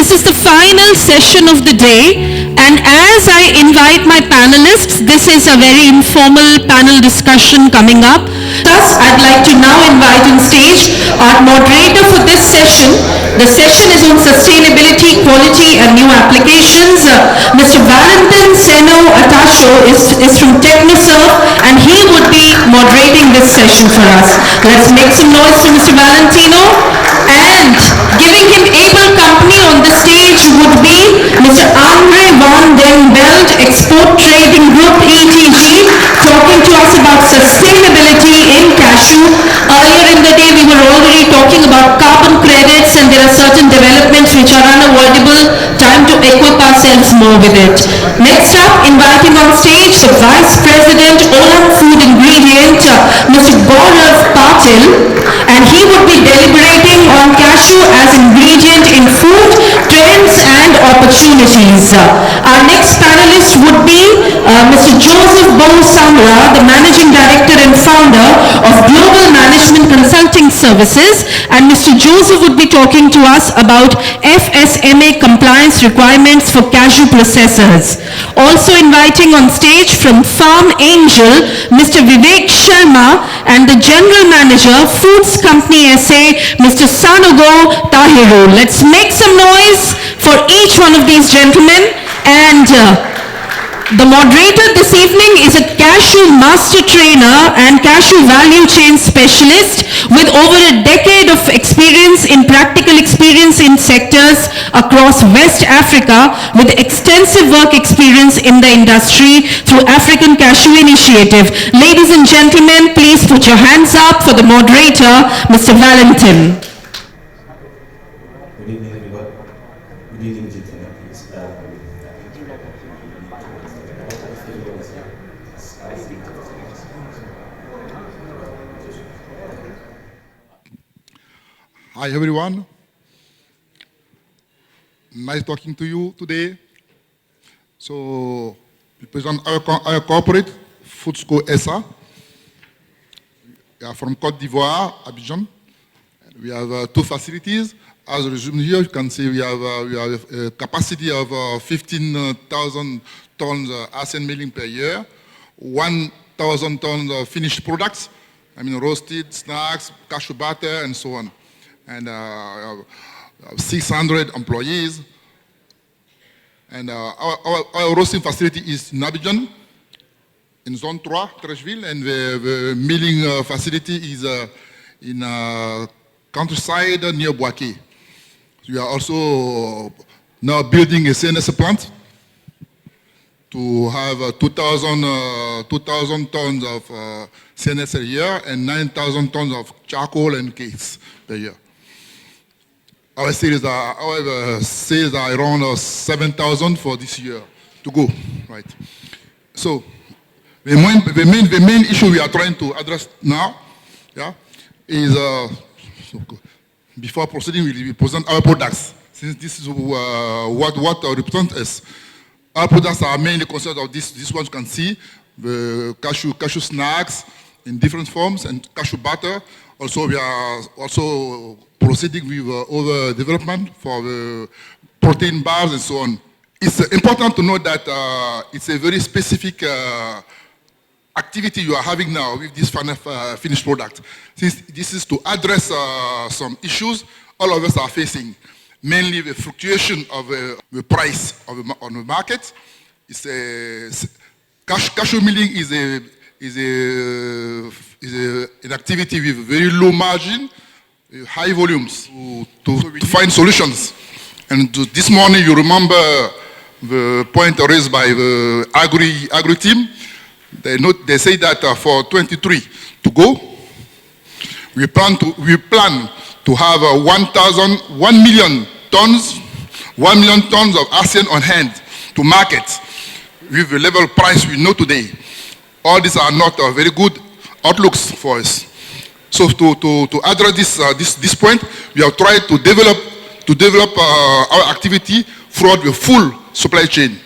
This is the final session of the day, and as I invite my panelists, this is a very informal panel discussion coming up. Thus, I'd like to now invite on stage our moderator for this session. The session is on sustainability, quality, and new applications. Mr. Valentin Atchaoue is from Technoserve, and he would be moderating this session for us. Let's make some noise for Mr. Valentino. And giving him able company on the stage would be Mr. André von den Beld, Export Trading Group, ETG, talking to us about sustainability in Cashew. Earlier in the day, we were already talking about carbon credits, and there are certain developments which are unavoidable. Time to equip ourselves more with it. Next up, inviting on stage the Vice President, Olam Food Ingredient, Mr. Gaurav Patil, and he would be deliberating on cashew as ingredient in food, trends and opportunities. Our next panelist would be Mr. Joseph Bou Samra, the Managing Director and Founder of Global Management Consulting Services, and Mr. Joseph would be talking to us about FSMA compliance requirements for cashew processors. Also inviting on stage from Farm Angel, Mr. Vivek Sharma, and the General Manager, Foods Company SA, Mr. Sanogo Tahirou. Let's make some noise for each one of these gentlemen. And the moderator this evening is a cashew master trainer and cashew value chain specialist with over a decade of experience in sectors across West Africa, with extensive work experience in the industry through African Cashew Initiative. Ladies and gentlemen, please put your hands up for the moderator, Mr. Valentin. Good evening, everyone. Good evening, gentlemen, please. Hi, everyone. Nice talking to you today. So, we present our corporate, Foodsco SA. We are from Côte d'Ivoire, Abidjan. We have two facilities. As resumed here, you can see we have a capacity of 15,000 tons ASEAN milling per year, 1,000 tons of finished products, I mean roasted, snacks, cashew butter, and so on. And 600 employees. And our roasting facility is in Abidjan, in Zone 3, Trècheville, and the milling facility is in countryside near Boaké. We are also now building a CNS plant to have 2,000 tons of CNS a year and 9,000 tons of charcoal and cakes per year. Our sales are around 7,000 for this year to go, right? So the main issue we are trying to address now, yeah, is before proceeding, we present our products. Since this is what represents us. Our products are mainly consisted of this one you can see, the cashew snacks in different forms and cashew butter. Also, we are also proceeding with other development for the protein bars and so on. It's important to know that it's a very specific activity you are having now with this finished product. Since this is to address some issues all of us are facing, mainly the fluctuation of the price on the market. Cashew milling is an activity with very low margin, high volumes to find solutions. And this morning, you remember the point raised by the agri team. They say that for 23 to go, we plan to have 1 million tons of ASEAN on hand to market with the level price we know today. All these are not very good outlooks for us. So to address this point, we have tried to develop our activity throughout the full supply chain,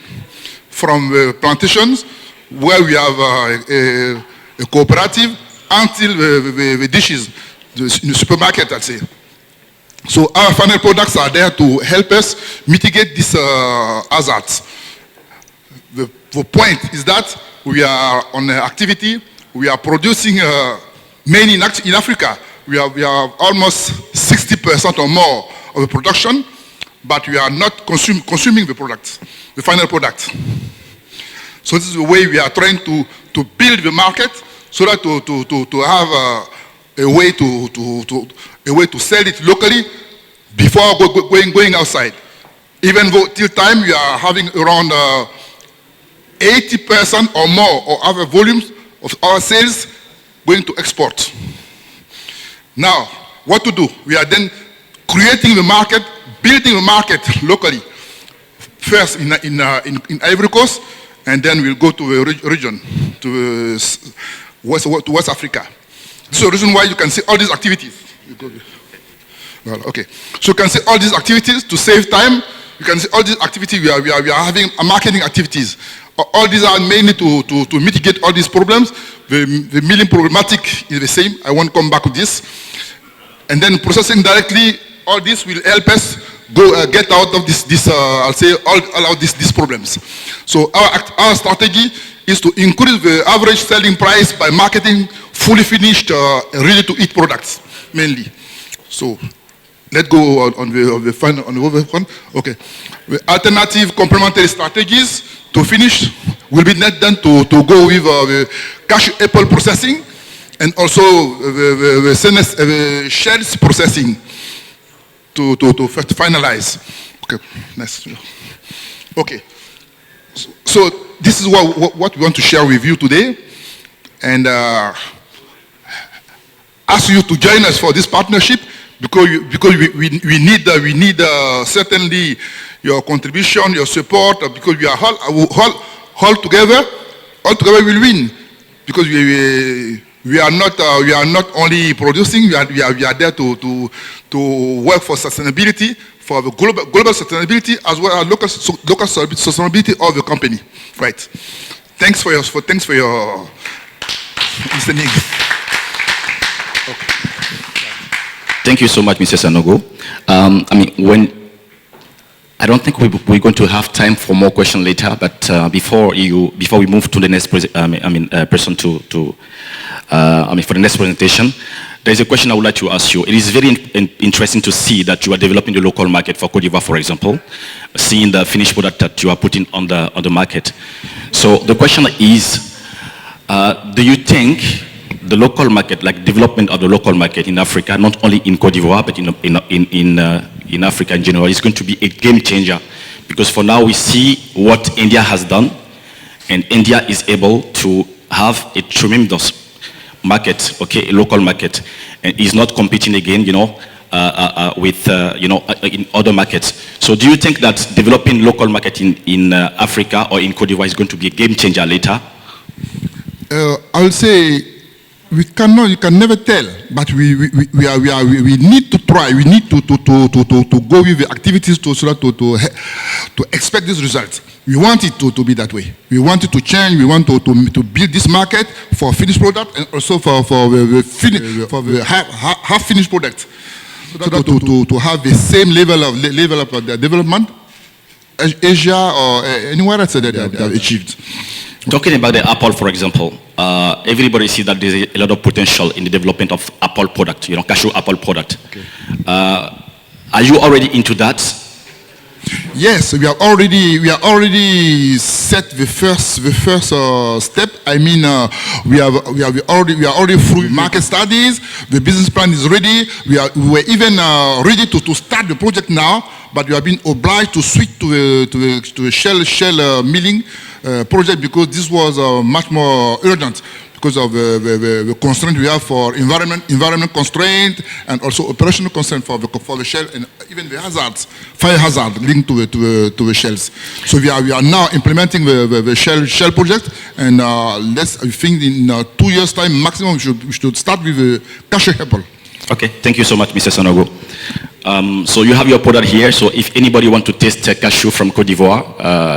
from the plantations, where we have a cooperative, until the dishes in the supermarket, I'd say. So our final products are there to help us mitigate these hazards. The point is that we are on the activity, we are producing mainly in Africa. We are almost 60% or more of the production, but we are not consuming the product, the final product. So this is the way we are trying to build the market so that to have a way to sell it locally before going outside. Even though till time we are having around 80% or more of our volumes of our sales going to export. Now, what to do? We are then creating the market, building the market locally. First in Ivory Coast, and then we'll go to the region, to West Africa. This is the reason why you can see all these activities. Well, okay. So you can see all these activities to save time. You can see all these activities we are having marketing activities. All these are mainly to mitigate all these problems. The milling problematic is the same. I won't come back to this. And then processing directly, all this will help us go get out of this I'll say all of these problems. So our strategy is to increase the average selling price by marketing fully finished, ready-to-eat products mainly. So let's go on the other one. Okay. The alternative complementary strategies to finish will be net done to go with the cashew apple processing and also the shells processing to finalize. Okay, nice. Okay. So this is what we want to share with you today, and ask you to join us for this partnership because we need certainly your contribution, your support, because we are all together. All together we'll win because we are not only producing. We are there to work for sustainability, for the global sustainability as well as local sustainability of the company. Right. Thanks for your listening. Thank you so much, Mr. Sanogo. I don't think we're going to have time for more questions later, but before we move to the next person for the next presentation, there is a question I would like to ask you. It is very interesting to see that you are developing the local market for Côte d'Ivoire, for example, seeing the finished product that you are putting on the market. So the question is, do you think the local market, like development of the local market in Africa, not only in Côte d'Ivoire, but in Africa in general, is going to be a game changer? Because for now we see what India has done, and India is able to have a tremendous market, okay, a local market, and is not competing again, with in other markets. So do you think that developing local market in Africa or in Côte d'Ivoire is going to be a game changer later? I would say you can never tell, but we need to try. We need to go with the activities to expect these results. We want it to be that way. We want it to change. We want to build this market for finished product and also for the half finished product, so that to have the same level of development Asia or anywhere else that they have achieved. Talking about the apple, for example, everybody sees that there's a lot of potential in the development of apple product, cashew apple product. Okay. Are you already into that? Yes, we are already set the first step. I mean, we are already through market studies. The business plan is ready. We were even ready to start the project now, but we have been obliged to switch to a shell milling project because this was much more urgent because of the constraint we have for environment constraint and also operational constraint for the shell and even the hazards, fire hazard linked to the shells. So we are now implementing the shell project, and I think in 2 years' time maximum we should start with the cashew apple. Okay, thank you so much, Mr. Sanogo. So you have your product here. So if anybody want to taste cashew from Côte d'Ivoire,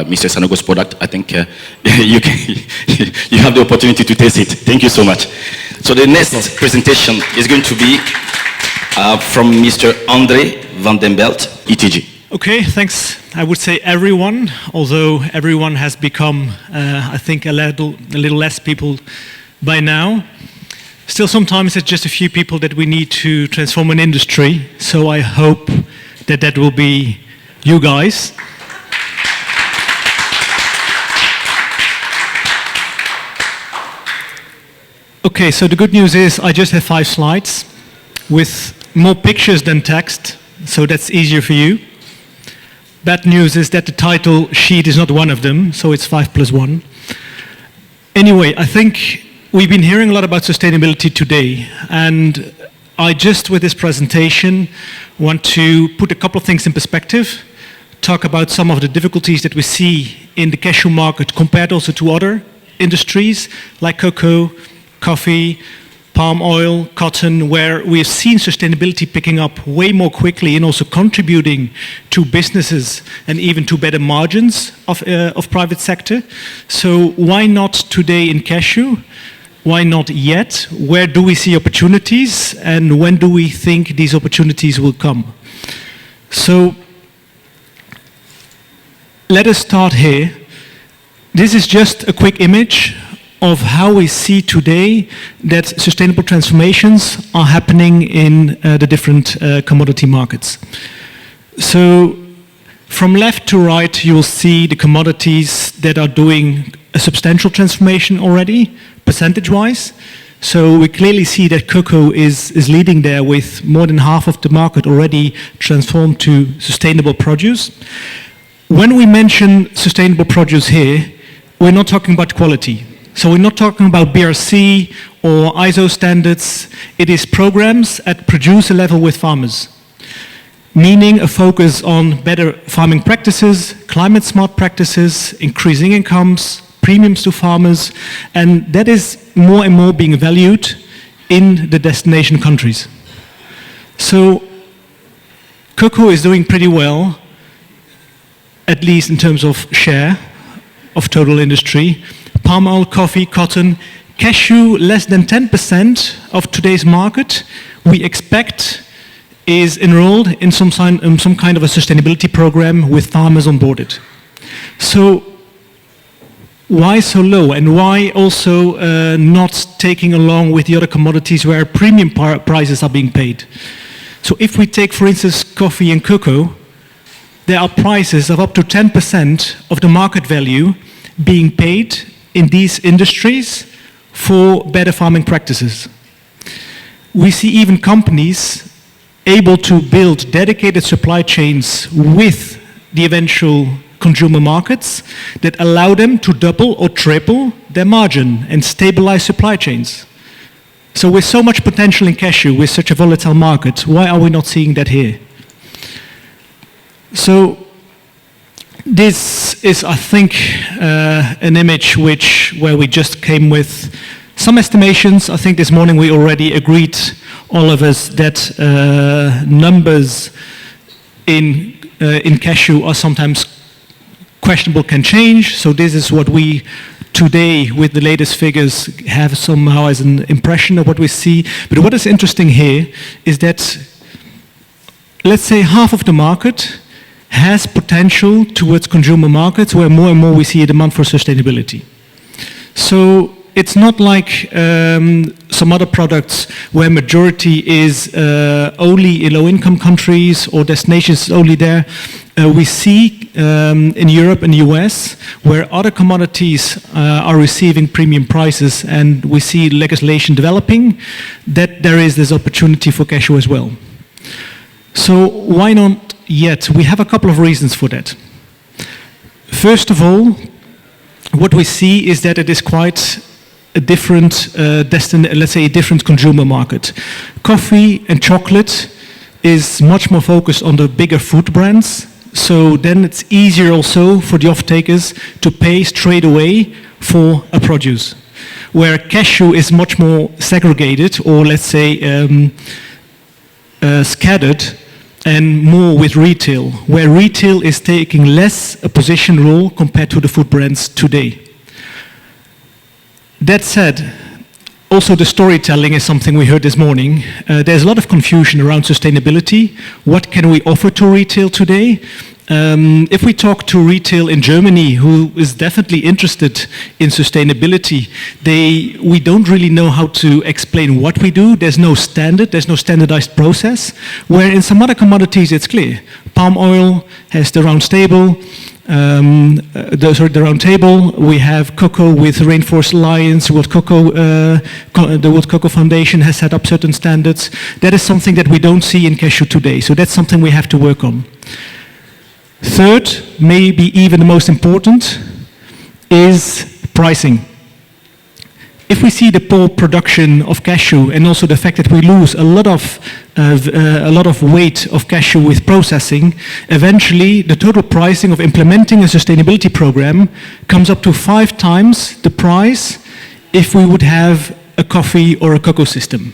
Mr. Sanogo's product, I think you have the opportunity to taste it. Thank you so much. So the next presentation is going to be From Mr. André van den Beld, ETG. Okay, thanks. I would say everyone, although everyone has become, I think, a little less people by now. Still, sometimes it's just a few people that we need to transform an industry. So I hope that that will be you guys. Okay, so the good news is I just have 5 slides with more pictures than text, so that's easier for you. Bad news is that the title sheet is not one of them, so it's 5 + 1. Anyway, I think we've been hearing a lot about sustainability today, and I just, with this presentation, want to put a couple of things in perspective, talk about some of the difficulties that we see in the cashew market compared also to other industries like cocoa, coffee, palm oil, cotton, where we've seen sustainability picking up way more quickly and also contributing to businesses and even to better margins of private sector. So why not today in cashew? Why not yet? Where do we see opportunities, and when do we think these opportunities will come? So let us start here. This is just a quick image of how we see today that sustainable transformations are happening in the different commodity markets. So from left to right, you will see the commodities that are doing a substantial transformation already, percentage-wise. So we clearly see that cocoa is leading there with more than half of the market already transformed to sustainable produce. When we mention sustainable produce here, we're not talking about quality. So we're not talking about BRC or ISO standards. It is programs at producer level with farmers, meaning a focus on better farming practices, climate smart practices, increasing incomes, premiums to farmers, and that is more and more being valued in the destination countries. So cocoa is doing pretty well, at least in terms of share of total industry. Palm oil, coffee, cotton, cashew, less than 10% of today's market, we expect is enrolled in some kind of a sustainability program with farmers on board. So why so low, and why also not taking along with the other commodities where premium prices are being paid? So if we take, for instance, coffee and cocoa, there are prices of up to 10% of the market value being paid in these industries for better farming practices. We see even companies able to build dedicated supply chains with the eventual consumer markets that allow them to double or triple their margin and stabilize supply chains. So with so much potential in cashew, with such a volatile market, why are we not seeing that here? So this is, I think, an image where we just came with some estimations. I think this morning we already agreed, all of us, that numbers in cashew are sometimes questionable, can change. So this is what we today, with the latest figures, have somehow as an impression of what we see. But what is interesting here is that, let's say, half of the market has potential towards consumer markets where more and more we see a demand for sustainability. So it's not like some other products where majority is only in low-income countries or destinations only there. We see in Europe and the US where other commodities are receiving premium prices, and we see legislation developing, that there is this opportunity for cashew as well. So why not yet? We have a couple of reasons for that. First of all, what we see is that it is quite a different let's say a different consumer market. Coffee and chocolate is much more focused on the bigger food brands, so then it's easier also for the off-takers to pay straight away for a produce. Where cashew is much more segregated, or let's say scattered, and more with retail, where retail is taking less a position role compared to the food brands today. That said, Also, the storytelling is something we heard this morning. There's a lot of confusion around sustainability. What can we offer to retail today? If we talk to retail in Germany, who is definitely interested in sustainability, we don't really know how to explain what we do. There's no standard, there's no standardized process, where in some other commodities it's clear. Palm oil has the round table. The round table. We have cocoa with Rainforest Alliance. The World Cocoa Foundation has set up certain standards. That is something that we don't see in Cashew today. So that's something we have to work on. Third, maybe even the most important, is pricing. If we see the poor production of cashew and also the fact that we lose a lot of weight of cashew with processing, eventually the total pricing of implementing a sustainability program comes up to 5 times the price if we would have a coffee or a cocoa system.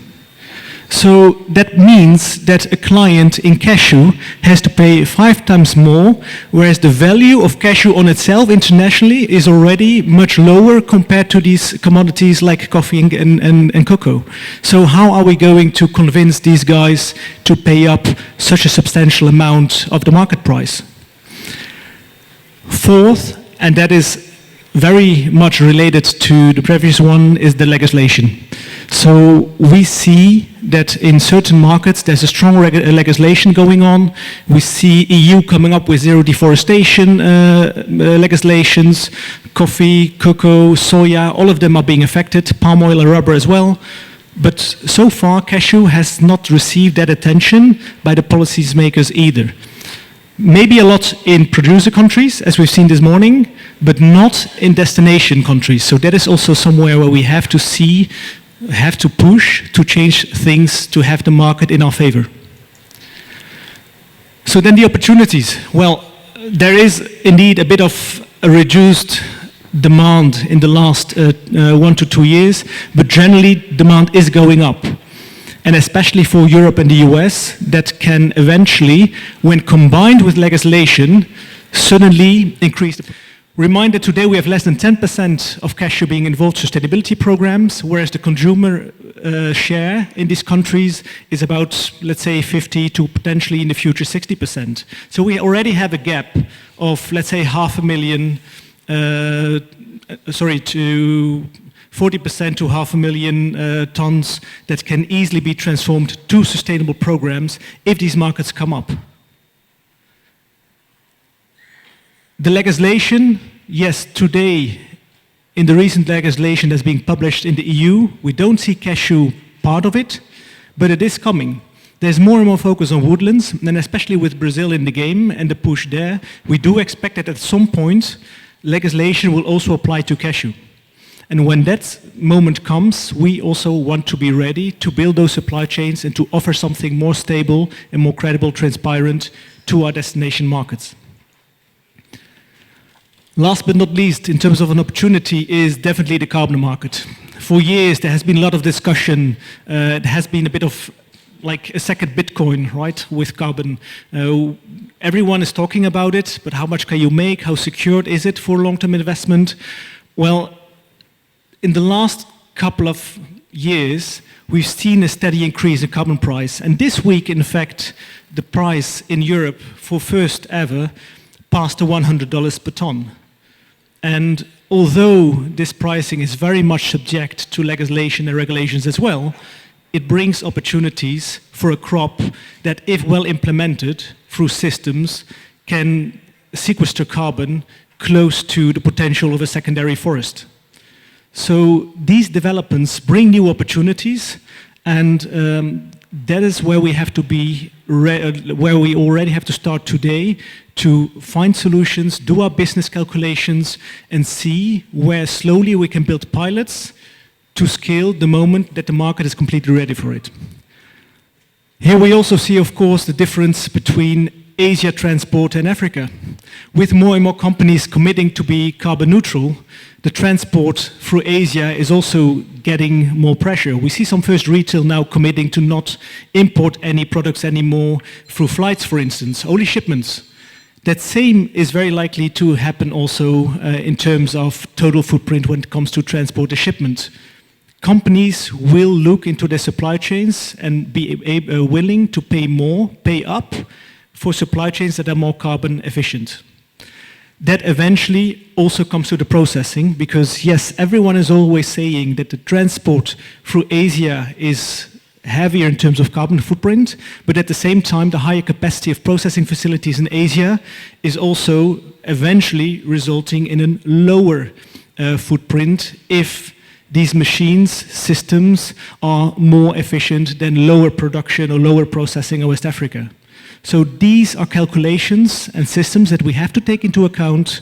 So that means that a client in cashew has to pay 5 times more, whereas the value of cashew on itself internationally is already much lower compared to these commodities like coffee and cocoa. So how are we going to convince these guys to pay up such a substantial amount of the market price? Fourth, and that is very much related to the previous one, is the legislation. So we see that in certain markets there's a strong legislation going on. We see EU coming up with zero deforestation legislations. Coffee, cocoa, soya, all of them are being affected. Palm oil and rubber as well. But so far cashew has not received that attention by the policymakers either. Maybe a lot in producer countries, as we've seen this morning, but not in destination countries. So that is also somewhere where we have to push to change things to have the market in our favor. So then the opportunities. Well, there is indeed a bit of a reduced demand in the last 1 to 2 years, but generally demand is going up. And especially for Europe and the US, that can eventually, when combined with legislation, suddenly increase the... Reminder, today we have less than 10% of cashew being involved in sustainability programs, whereas the consumer share in these countries is about, let's say, 50 to potentially in the future 60%. So we already have a gap of, let's say, 500,000, to 40% to 500,000 tons that can easily be transformed to sustainable programs if these markets come up. The legislation, yes, today, in the recent legislation that's being published in the EU, we don't see cashew part of it, but it is coming. There's more and more focus on woodlands, and especially with Brazil in the game and the push there, we do expect that at some point, legislation will also apply to cashew. And when that moment comes, we also want to be ready to build those supply chains and to offer something more stable and more credible, transparent to our destination markets. Last but not least, in terms of an opportunity, is definitely the carbon market. For years, there has been a lot of discussion. There has been a bit of like a second Bitcoin, right, with carbon. Everyone is talking about it, but how much can you make? How secured is it for long-term investment? Well, in the last couple of years, we've seen a steady increase in carbon price. And this week, in fact, the price in Europe for first ever passed the $100 per ton. And although this pricing is very much subject to legislation and regulations as well, it brings opportunities for a crop that, if well implemented through systems, can sequester carbon close to the potential of a secondary forest. So these developments bring new opportunities, and that is where we have to be, where we already have to start today to find solutions, do our business calculations, and see where slowly we can build pilots to scale the moment that the market is completely ready for it. Here we also see, of course, the difference between Asia transport and Africa. With more and more companies committing to be carbon neutral, the transport through Asia is also getting more pressure. We see some first retail now committing to not import any products anymore through flights, for instance, only shipments. That same is very likely to happen also in terms of total footprint when it comes to transport a shipment. companies will look into their supply chains and be willing to pay more, pay up for supply chains that are more carbon efficient. That eventually also comes to the processing, because yes, everyone is always saying that the transport through Asia is heavier in terms of carbon footprint, but at the same time, the higher capacity of processing facilities in Asia is also eventually resulting in a lower footprint if these machines, systems are more efficient than lower production or lower processing in West Africa. So these are calculations and systems that we have to take into account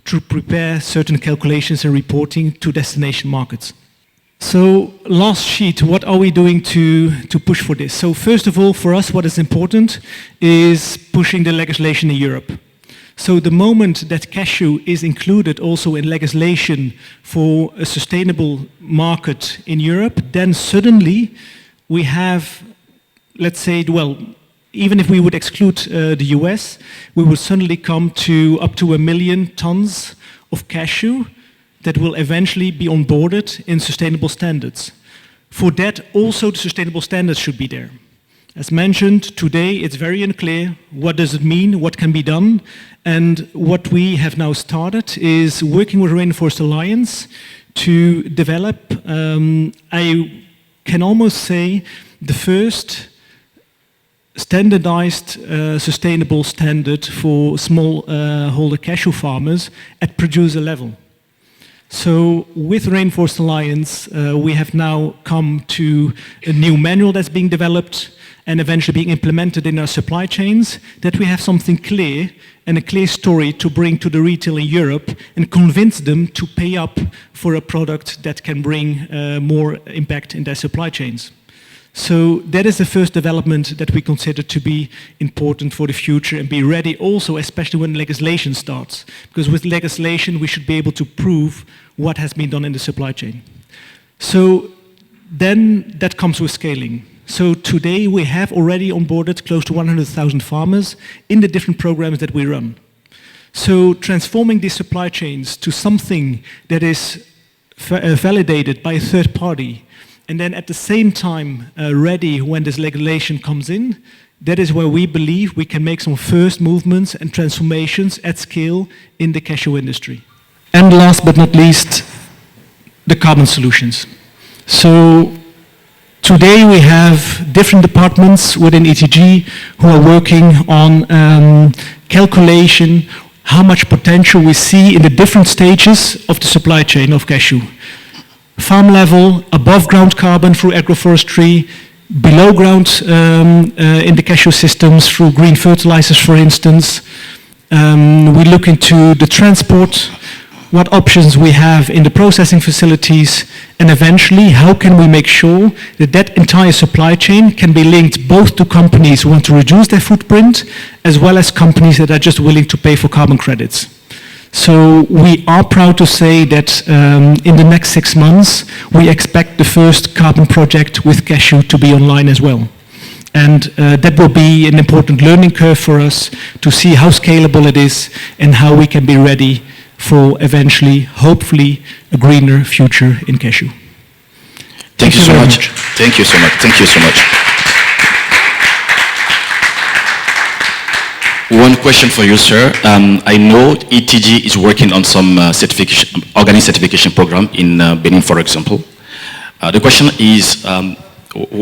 to prepare certain calculations and reporting to destination markets. So last sheet, what are we doing to push for this? So first of all, for us, what is important is pushing the legislation in Europe. So the moment that cashew is included also in legislation for a sustainable market in Europe, then suddenly we have, let's say, well, even if we would exclude the US, we would suddenly come to up to 1 million tons of cashew that will eventually be onboarded in sustainable standards. For that, also the sustainable standards should be there. As mentioned, today it's very unclear what does it mean, what can be done, and what we have now started is working with Rainforest Alliance to develop, I can almost say, the first standardized sustainable standard for smallholder cashew farmers at producer level. So with Rainforest Alliance, we have now come to a new manual that's being developed and eventually being implemented in our supply chains, that we have something clear and a clear story to bring to the retail in Europe and convince them to pay up for a product that can bring more impact in their supply chains. So that is the first development that we consider to be important for the future and be ready also, especially when legislation starts. Because with legislation, we should be able to prove what has been done in the supply chain. So then that comes with scaling. So today we have already onboarded close to 100,000 farmers in the different programs that we run. So transforming these supply chains to something that is validated by a third party, and then at the same time ready when this legislation comes in, that is where we believe we can make some first movements and transformations at scale in the cashew industry. And last but not least, the carbon solutions. So today we have different departments within ETG who are working on calculation, how much potential we see in the different stages of the supply chain of cashew. Farm level, above ground carbon through agroforestry, below ground in the cashew systems through green fertilizers, for instance. We look into the transport, what options we have in the processing facilities, and eventually how can we make sure that that entire supply chain can be linked both to companies who want to reduce their footprint as well as companies that are just willing to pay for carbon credits. So we are proud to say that in the next 6 months, we expect the first carbon project with cashew to be online as well. And that will be an important learning curve for us to see how scalable it is and how we can be ready for eventually, hopefully, a greener future in cashew. Thank you so much. Thank you so much. Thank you so much. One question for you, sir. I know ETG is working on some certification, organic certification program in Benin, for example. The question is,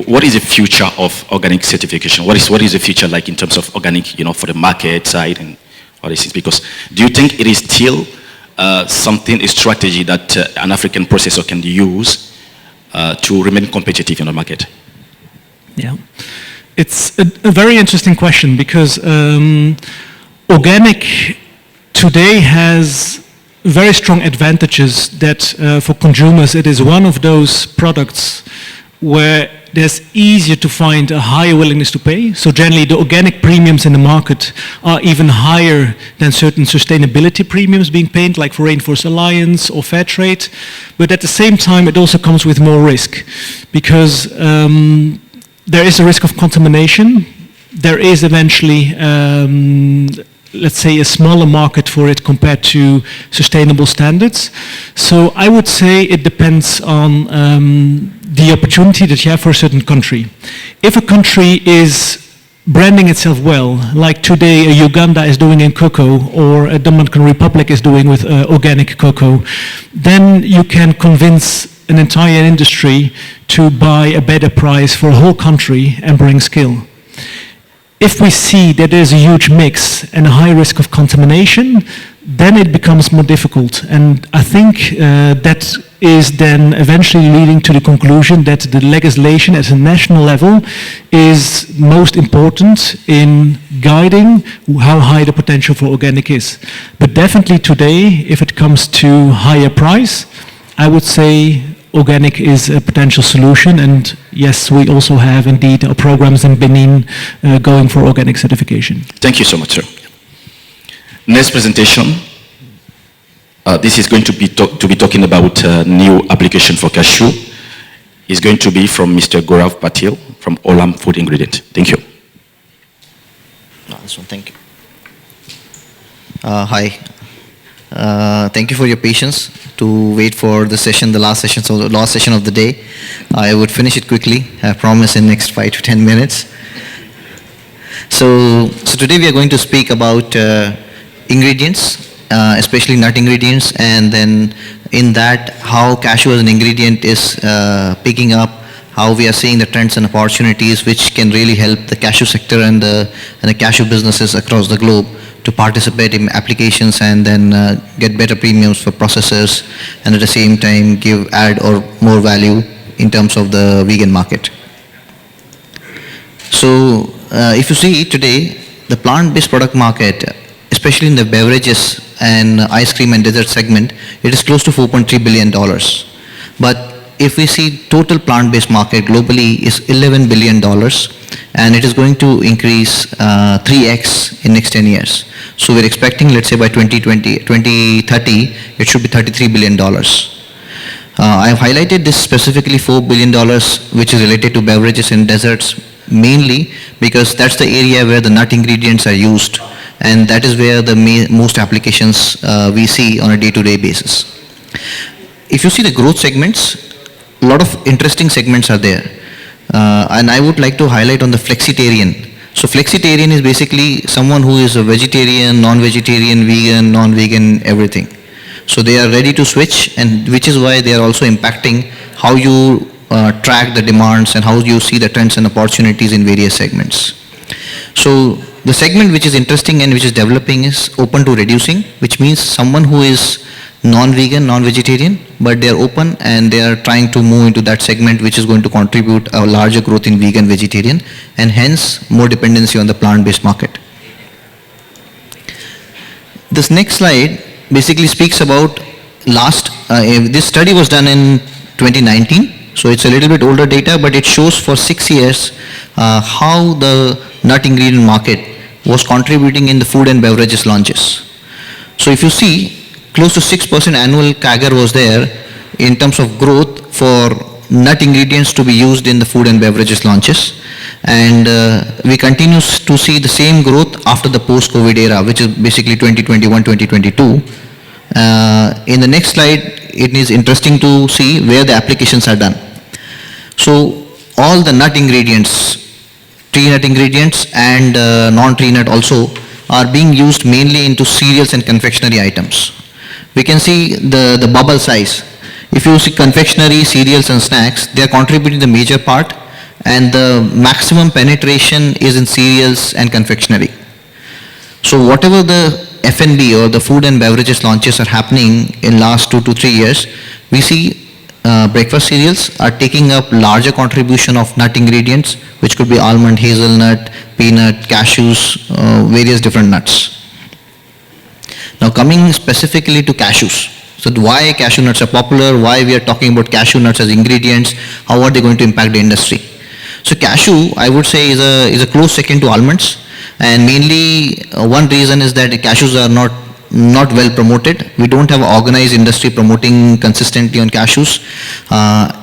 what is the future of organic certification? What is the future like in terms of organic, for the market side and all this? Because do you think it is still something, a strategy that an African processor can use to remain competitive in the market? Yeah. It's a very interesting question because organic today has very strong advantages that for consumers it is one of those products where there's easier to find a higher willingness to pay. So generally the organic premiums in the market are even higher than certain sustainability premiums being paid, like for Rainforest Alliance or Fair Trade. But at the same time it also comes with more risk because there is a risk of contamination. There is eventually let's say, a smaller market for it compared to sustainable standards. So I would say it depends on the opportunity that you have for a certain country. If a country is branding itself well, like today Uganda is doing in cocoa, or a Dominican Republic is doing with organic cocoa, then you can convince an entire industry to buy a better price for a whole country and bring skill. If we see that there's a huge mix and a high risk of contamination, then it becomes more difficult. And I think that is then eventually leading to the conclusion that the legislation at a national level is most important in guiding how high the potential for organic is. But definitely today, if it comes to higher price, I would say organic is a potential solution, and yes, we also have indeed our programs in Benin going for organic certification. Thank you so much, sir. Next presentation. This is going to be talking about new application for cashew. It's going to be from Mr. Gaurav Patil from Olam Food Ingredient. Thank you. This one, thank you. Hi. Thank you for your patience to wait for the session, the last session of the day. I would finish it quickly, I promise, in next 5 to 10 minutes. So today we are going to speak about ingredients, especially nut ingredients, and then in that how cashew as an ingredient is picking up, how we are seeing the trends and opportunities which can really help the cashew sector and the cashew businesses across the globe to participate in applications and then get better premiums for processors, and at the same time add or more value in terms of the vegan market. So if you see today, the plant-based product market, especially in the beverages and ice cream and dessert segment, it is close to $4.3 billion. But if we see total plant-based market globally is $11 billion, and it is going to increase 3x in next 10 years. So we're expecting, let's say by 2030, it should be $33 billion. I have highlighted this specifically $4 billion, which is related to beverages and desserts, mainly because that's the area where the nut ingredients are used, and that is where the most applications we see on a day-to-day basis. If you see the growth segments, a lot of interesting segments are there. And I would like to highlight on the flexitarian. So flexitarian is basically someone who is a vegetarian, non-vegetarian, vegan, non-vegan, everything. So they are ready to switch, and which is why they are also impacting how you track the demands and how you see the trends and opportunities in various segments. So the segment which is interesting and which is developing is open to reducing, which means someone who is non-vegan, non-vegetarian, but they are open and they are trying to move into that segment which is going to contribute a larger growth in vegan, vegetarian, and hence more dependency on the plant-based market. This next slide basically speaks about this study was done in 2019, so it's a little bit older data, but it shows for 6 years how the nut ingredient market was contributing in the food and beverages launches. So if you see, close to 6% annual CAGR was there in terms of growth for nut ingredients to be used in the food and beverages launches. And we continue to see the same growth after the post-COVID era, which is basically 2021, 2022. In the next slide, it is interesting to see where the applications are done. So all the nut ingredients, tree nut ingredients and non-tree nut also, are being used mainly into cereals and confectionery items. We can see the bubble size. If you see confectionery, cereals and snacks, they are contributing the major part, and the maximum penetration is in cereals and confectionery. So whatever the F&B or the food and beverages launches are happening in last 2 to 3 years, we see breakfast cereals are taking up larger contribution of nut ingredients, which could be almond, hazelnut, peanut, cashews, various different nuts. Now coming specifically to cashews. So why cashew nuts are popular, why we are talking about cashew nuts as ingredients, how are they going to impact the industry. So cashew, I would say, is a close second to almonds, and mainly one reason is that cashews are not well promoted. We don't have an organized industry promoting consistently on cashews.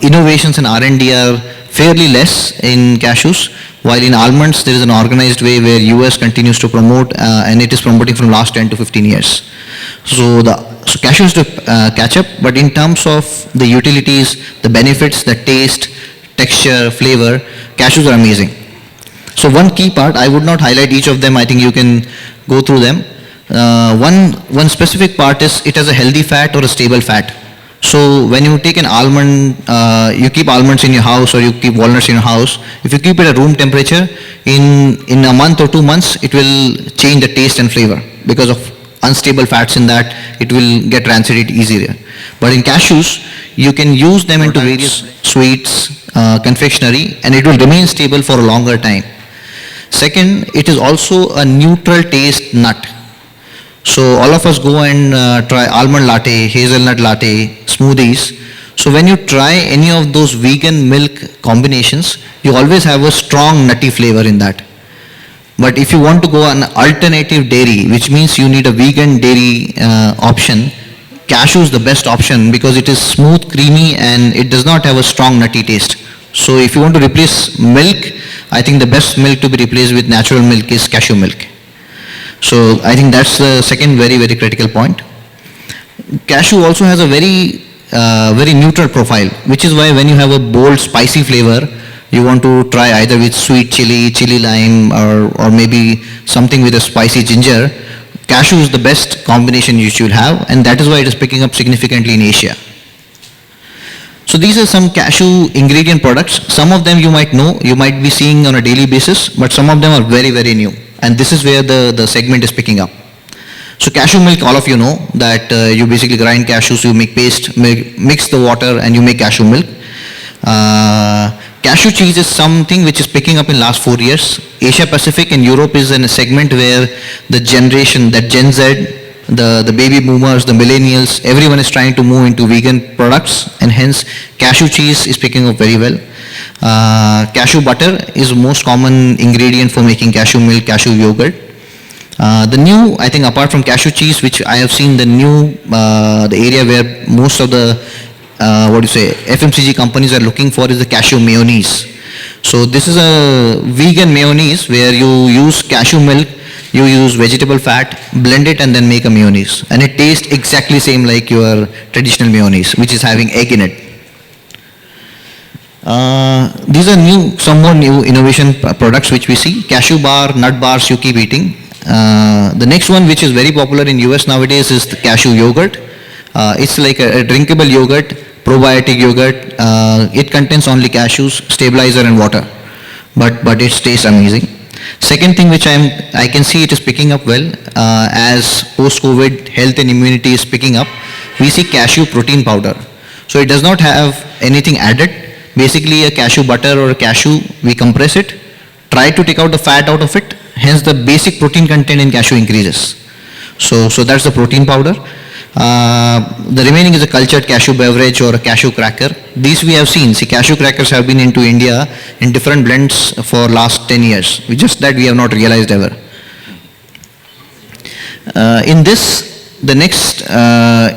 Innovations in R&D are fairly less in cashews, while in almonds there is an organized way where US continues to promote and it is promoting from last 10 to 15 years. So cashews to catch up, but in terms of the utilities, the benefits, the taste, texture, flavor, cashews are amazing. So one key part, I would not highlight each of them, I think you can go through them. One specific part is it has a healthy fat or a stable fat. So when you take an almond, you keep almonds in your house or you keep walnuts in your house, if you keep it at room temperature, in a month or 2 months, it will change the taste and flavor because of unstable fats in that, it will get rancid easier. But in cashews, you can use them into various sweets, confectionery, and it will remain stable for a longer time. Second, it is also a neutral taste nut. So all of us go and try almond latte, hazelnut latte, smoothies. So when you try any of those vegan milk combinations, you always have a strong nutty flavor in that. But if you want to go an alternative dairy, which means you need a vegan dairy option, cashew is the best option because it is smooth, creamy, and it does not have a strong nutty taste. So if you want to replace milk, I think the best milk to be replaced with natural milk is cashew milk. So I think that's the second very, very critical point. Cashew also has a very neutral profile, which is why when you have a bold, spicy flavor, you want to try either with sweet chili, chili lime, or maybe something with a spicy ginger, cashew is the best combination you should have, and that is why it is picking up significantly in Asia. So these are some cashew ingredient products. Some of them you might know, you might be seeing on a daily basis, but some of them are very, very new. And this is where the segment is picking up. So cashew milk, all of you know that you basically grind cashews, you make paste, mix the water, and you make cashew milk. Cashew cheese is something which is picking up in last 4 years. Asia Pacific and Europe is in a segment where the generation, that Gen Z, the baby boomers, the millennials, everyone is trying to move into vegan products, and hence cashew cheese is picking up very well. Cashew butter is the most common ingredient for making cashew milk, cashew yogurt. The new, I think apart from cashew cheese, which I have seen the new, the area where most of the, FMCG companies are looking for is the cashew mayonnaise. So this is a vegan mayonnaise where you use cashew milk, you use vegetable fat, blend it and then make a mayonnaise. And it tastes exactly same like your traditional mayonnaise, which is having egg in it. These are some more new innovation products which we see. Cashew bar, nut bars you keep eating. The next one which is very popular in US nowadays is the cashew yogurt. It's like a drinkable yogurt, probiotic yogurt. It contains only cashews, stabilizer and water. But it tastes amazing. Second thing which I can see it is picking up well as post-COVID health and immunity is picking up. We see cashew protein powder. So it does not have anything added. Basically a cashew butter or a cashew, we compress it, try to take out the fat out of it, hence the basic protein content in cashew increases. So that's the protein powder. The remaining is a cultured cashew beverage or a cashew cracker. These we have seen. See, cashew crackers have been into India in different blends for last 10 years. Just that we have not realized ever. In this, the next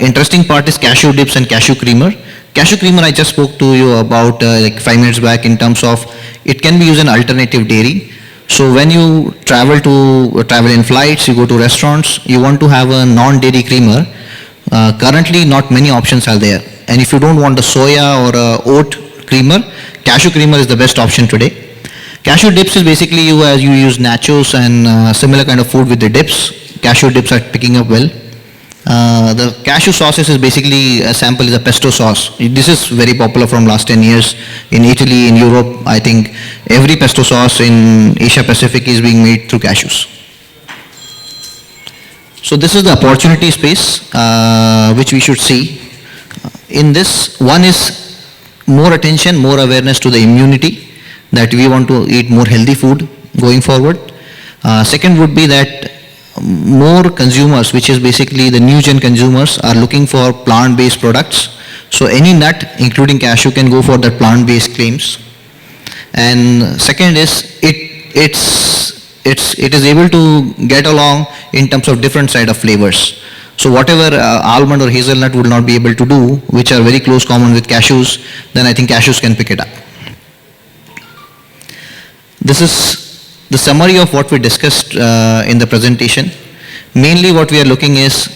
interesting part is cashew dips and cashew creamer. Cashew creamer I just spoke to you about like 5 minutes back in terms of it can be used in alternative dairy. So when you travel in flights, you go to restaurants, you want to have a non-dairy creamer. Currently not many options are there. And if you don't want a soya or a oat creamer, cashew creamer is the best option today. Cashew dips is basically you use nachos and similar kind of food with the dips. Cashew dips are picking up well. The cashew sauces is basically a sample is a pesto sauce. This is very popular from last 10 years. In Italy, in Europe, I think every pesto sauce in Asia Pacific is being made through cashews. So this is the opportunity space which we should see. In this, one is more attention, more awareness to the immunity, that we want to eat more healthy food going forward. Second would be that more consumers, which is basically the new gen consumers, are looking for plant-based products. So any nut, including cashew, can go for the plant-based claims. And second is it is able to get along in terms of different side of flavors. So whatever almond or hazelnut would not be able to do, which are very close common with cashews, then I think cashews can pick it up. This is the summary of what we discussed in the presentation. Mainly what we are looking is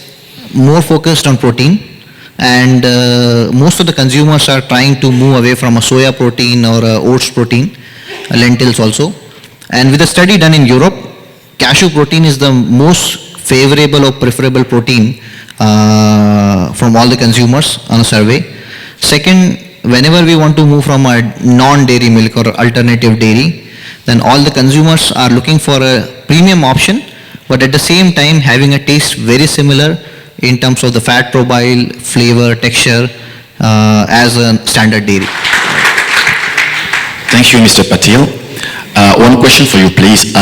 more focused on protein, and most of the consumers are trying to move away from a soya protein or a oats protein, lentils also. And with a study done in Europe, cashew protein is the most favorable or preferable protein from all the consumers on a survey. Second, whenever we want to move from a non-dairy milk or alternative dairy, then all the consumers are looking for a premium option, but at the same time having a taste very similar in terms of the fat profile, flavor, texture as a standard dairy. Thank you, Mr. Patil. One question for you, please.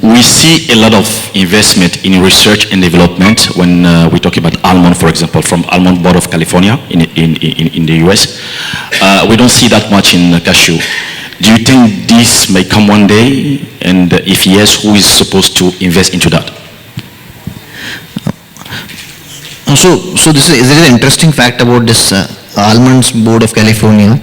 We see a lot of investment in research and development when we talk about almond, for example, from Almond Board of California in the US. We don't see that much in cashew. Do you think this may come one day? And if yes, who is supposed to invest into that? So this is an interesting fact about this Almonds Board of California.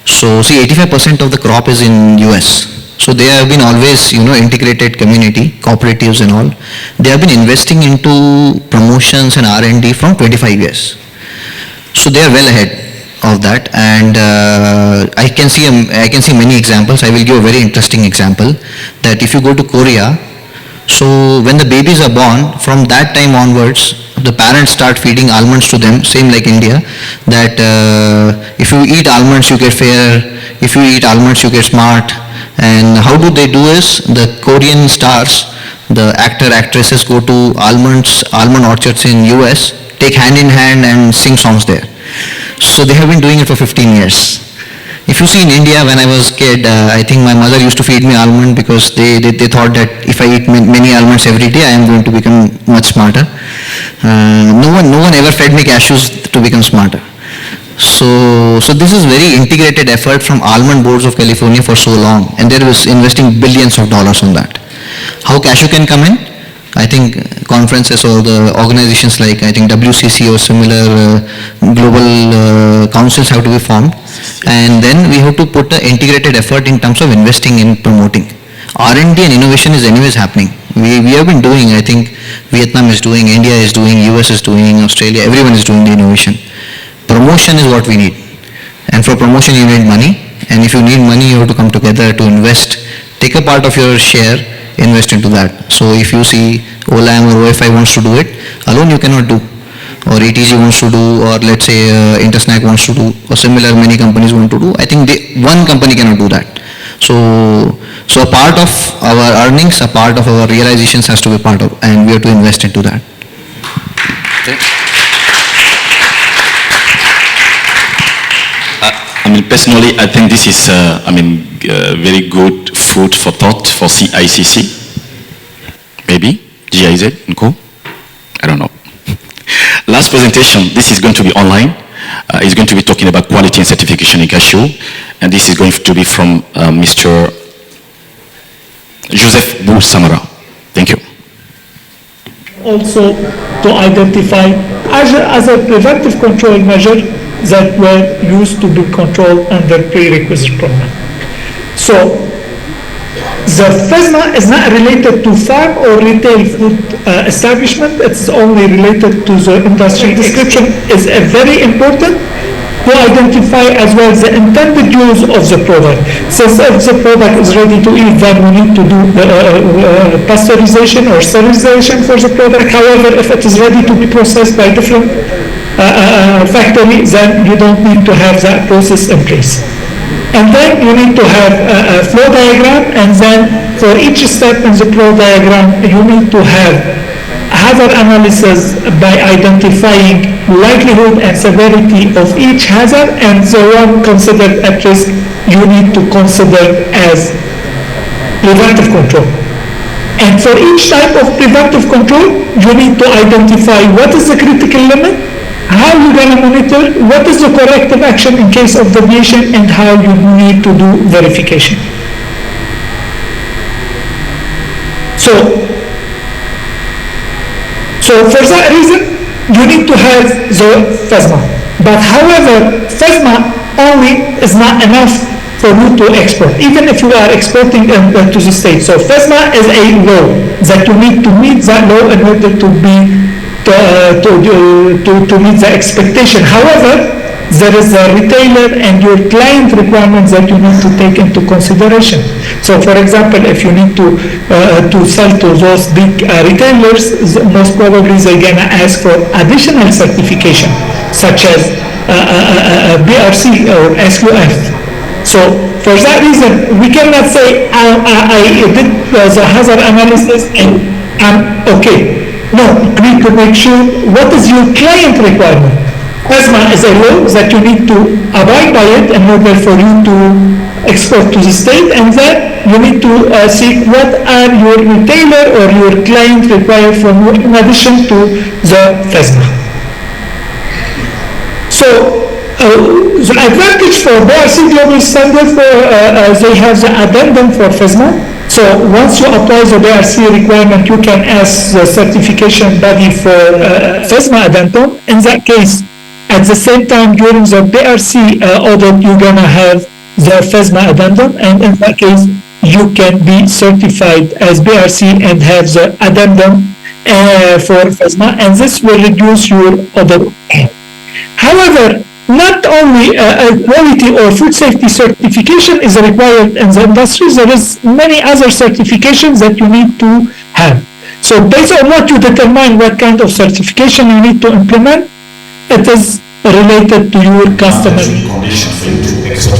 So see, 85% of the crop is in US. So they have been always, integrated community, cooperatives and all. They have been investing into promotions and R&D from 25 years. So they are well ahead of that, and I can see many examples. I will give a very interesting example that if you go to Korea, so when the babies are born, from that time onwards, the parents start feeding almonds to them, same like India, that if you eat almonds you get fair, if you eat almonds you get smart. And how do they do is, the Korean stars, the actresses go to almond orchards in US, take hand in hand and sing songs there. So they have been doing it for 15 years. If you see in India, when I was a kid, I think my mother used to feed me almond because they thought that if I eat many almonds every day, I am going to become much smarter. No one ever fed me cashews to become smarter. So this is very integrated effort from Almond Boards of California for so long, and they was investing billions of dollars on that. How cashew can come in? I think conferences or the organizations like WCC or similar global councils have to be formed, and then we have to put an integrated effort in terms of investing in promoting. R&D and innovation is anyways happening. We have been doing, I think Vietnam is doing, India is doing, US is doing, Australia, everyone is doing the innovation. Promotion is what we need, and for promotion you need money, and if you need money you have to come together to invest, take a part of your share, invest into that. So if you see Olam or OFI wants to do it, alone you cannot do, or ETG wants to do, or let's say Intersnack wants to do, or similar many companies want to do, I think one company cannot do that. So a part of our earnings, a part of our realizations has to be part of, and we have to invest into that. Okay. Personally, I think this is, very good food for thought for CICC. Maybe, GIZ and Co. I don't know. Last presentation, this is going to be online. It's going to be talking about quality and certification in cashew. And this is going to be from Mr. Joseph Bou Samra. Thank you. Also to identify as a preventive control measure that were used to be controlled under prerequisite program. So the FESMA is not related to farm or retail food establishment, it's only related to the industry. Description is very important to identify as well the intended use of the product. Since if the product is ready to eat, then we need to do pasteurization or sterilization for the product. However, if it is ready to be processed by different factory, then you don't need to have that process in place. And then you need to have a flow diagram, and then for each step in the flow diagram, you need to have hazard analysis by identifying likelihood and severity of each hazard, and the one considered at risk you need to consider as preventive control. And for each type of preventive control, you need to identify what is the critical limit, how you're going to monitor, what is the corrective action in case of deviation, and how you need to do verification. So for that reason, you need to have the FESMA. But however, FESMA only is not enough for you to export, even if you are exporting to the state. So FESMA is a law that you need to meet that law in order to meet the expectation. However, there is a retailer and your client requirements that you need to take into consideration. So, for example, if you need to sell to those big retailers, most probably they're gonna ask for additional certification, such as BRC or SQF. So, for that reason, we cannot say I did the hazard analysis and I'm okay. No, you need to make sure what is your client requirement. FESMA is a law that you need to abide by it in order for you to export to the state, and then you need to see what are your retailer or your client required from you in addition to the FESMA. So the advantage for BRC Global Standard, they have the addendum for FESMA. So once you apply the BRC requirement, you can ask the certification body for FESMA addendum. In that case, at the same time, during the BRC audit, you're gonna have the FESMA addendum, and in that case, you can be certified as BRC and have the addendum for FESMA, and this will reduce your audit. However, not only quality or food safety certification is required in the industry, there is many other certifications that you need to have. So based on what you determine what kind of certification you need to implement, it is related to your customer. Condition for you to export